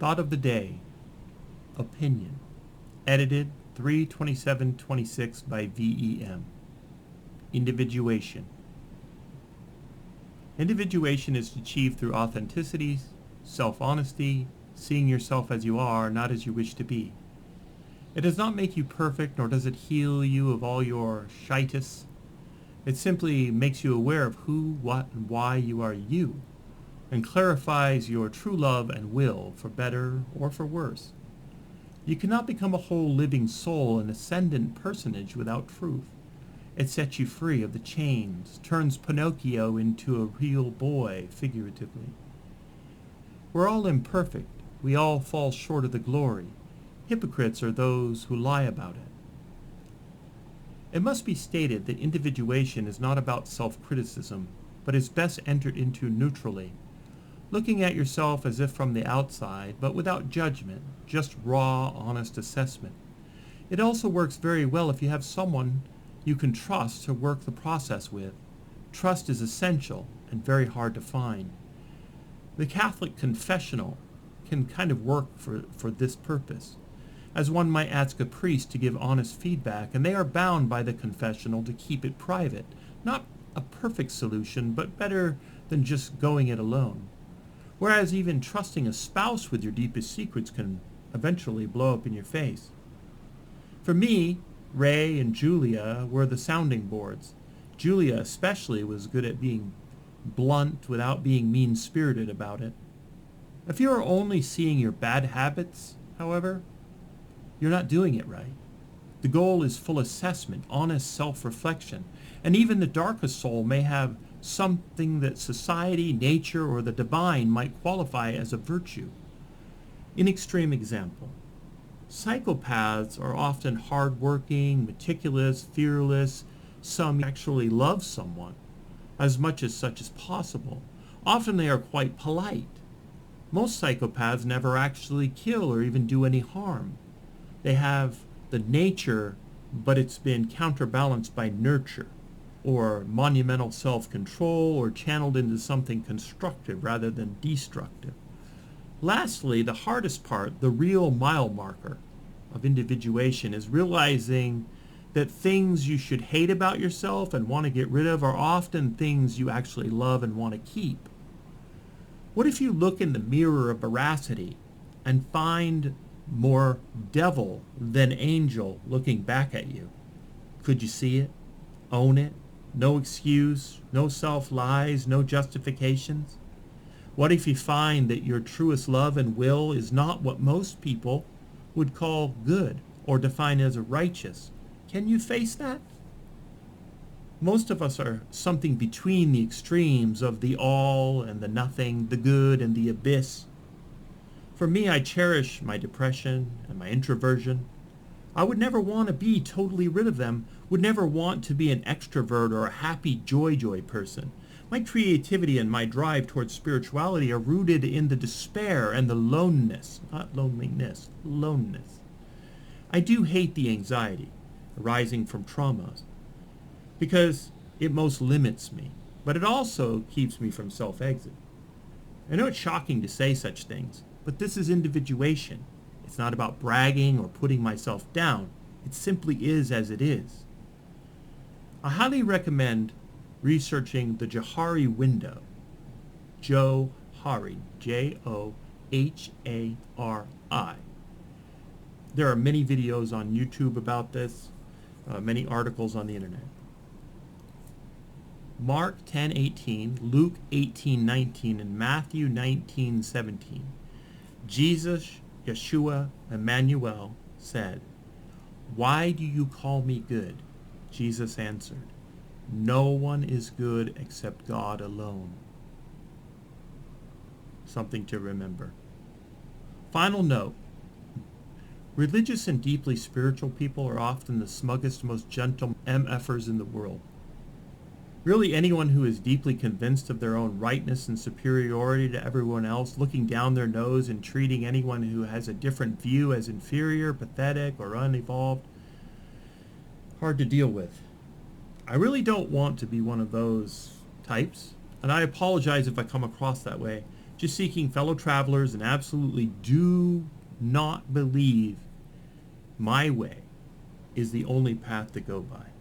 Thought of the Day, Opinion, edited 3/27/26 by VEM. Individuation. Individuation is achieved through authenticity, self-honesty, seeing yourself as you are, not as you wish to be. It does not make you perfect, nor does it heal you of all your shy-tus. It simply makes you aware of who, what, and why you are you, and clarifies your true love and will, for better or for worse. You cannot become a whole living soul, an ascendant personage, without truth. It sets you free of the chains, turns Pinocchio into a real boy, figuratively. We're all imperfect. We all fall short of the glory. Hypocrites are those who lie about it. It must be stated that individuation is not about self-criticism, but is best entered into neutrally, looking at yourself as if from the outside, but without judgment, just raw, honest assessment. It also works very well if you have someone you can trust to work the process with. Trust is essential and very hard to find. The Catholic confessional can kind of work for this purpose, as one might ask a priest to give honest feedback, and they are bound by the confessional to keep it private. Not a perfect solution, but better than just going it alone. Whereas even trusting a spouse with your deepest secrets can eventually blow up in your face. For me, Rae and Julia were the sounding boards. Julia especially was good at being blunt without being mean-spirited about it. If you are only seeing your bad habits, however, you're not doing it right. The goal is full assessment, honest self-reflection, and even the darkest soul may have something that society, nature, or the divine might qualify as a virtue. An extreme example. Psychopaths are often hard-working, meticulous, fearless. Some actually love someone as much as such as possible. Often they are quite polite. Most psychopaths never actually kill or even do any harm. They have the nature, but it's been counterbalanced by nurture, or monumental self-control, or channeled into something constructive rather than destructive. Lastly, the hardest part, the real mile marker of individuation, is realizing that things you should hate about yourself and want to get rid of are often things you actually love and want to keep. What if you look in the mirror of veracity and find more devil than angel looking back at you? Could you see it? Own it? No excuse, no self-lies, no justifications? What if you find that your truest love and will is not what most people would call good or define as righteous? Can you face that? Most of us are something between the extremes of the all and the nothing, the good and the abyss. For me, I cherish my depression and my introversion. I would never want to be totally rid of them, would never want to be an extrovert or a happy joy person. My creativity and my drive towards spirituality are rooted in the despair and the loneness, not loneliness, loneness. I do hate the anxiety arising from traumas because it most limits me, but it also keeps me from self-exit. I know it's shocking to say such things, but this is individuation. It's not about bragging or putting myself down. It simply is as it is. I highly recommend researching the Johari window. Johari, Johari. There are many videos on YouTube about this, many articles on the internet. Mark 10:18, Luke 18:19, and Matthew 19:17. Jesus, Yeshua, Emmanuel, said, "Why do you call me good?" Jesus answered, "No one is good except God alone." Something to remember. Final note. Religious and deeply spiritual people are often the smuggest, most gentle MFers in the world. Really, anyone who is deeply convinced of their own rightness and superiority to everyone else, looking down their nose and treating anyone who has a different view as inferior, pathetic, or unevolved, hard to deal with. I really don't want to be one of those types, and I apologize if I come across that way. just seeking fellow travelers, and absolutely do not believe my way is the only path to go by.